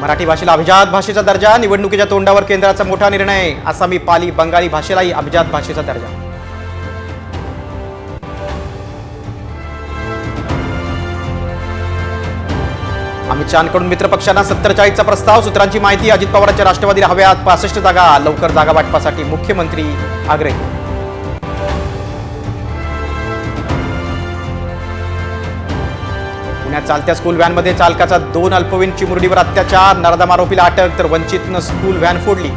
मराठी भाषेला अभिजात भाषेचा दर्जा, निवडणुकीच्या तोंडावर केंद्राचा मोठा निर्णय। आसामी, पाली, बंगाली भाषेलाही अभिजात भाषेचा दर्जा। अमित शहांकडून मित्रपक्षांना 47चा प्रस्ताव, सूत्रांची माहिती। अजित पवारांच्या राष्ट्रवादीला हव्यात 65 जागा, लवकर जागा वाटपासाठी मुख्यमंत्री आग्रही। पुण्यात चालत्या स्कूल व्हॅनमध्ये चालकाचा 2 अल्पवयीन चिमुरडीवर अत्याचार, नराधम आरोपीला अटक, तर वंचितनं स्कूल व्हॅन फोडली।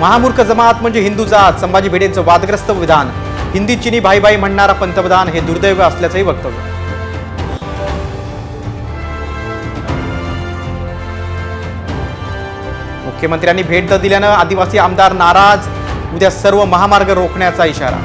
महामूर्ख जमात म्हणजे हिंदू जात, संभाजी भिडेंचं वादग्रस्त विधान। हिंदी चिनी भाई भाई म्हणणारा पंतप्रधान हे दुर्दैव असल्याचंही वक्तव्य। मुख्यमंत्र्यांनी भेट न दिल्यानं आदिवासी आमदार नाराज, उद्या सर्व महामार्ग रोखण्याचा इशारा।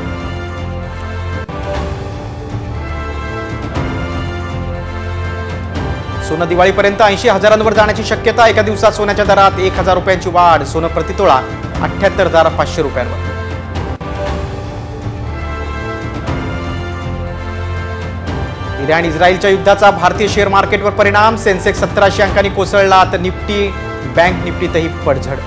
सोनं दिवाळीपर्यंत 80,000 जाण्याची शक्यता, एका दिवसात सोन्याच्या दरात 1,000 रुपयांची वाढ, सोनं प्रतितोळा 78,500 रुपयांवर। इराण इस्रायलच्या युद्धाचा भारतीय शेअर मार्केटवर परिणाम, सेन्सेक्स 1700 अंकांनी कोसळला, तर निफ्टी बँक निफ्टीतही पडझड।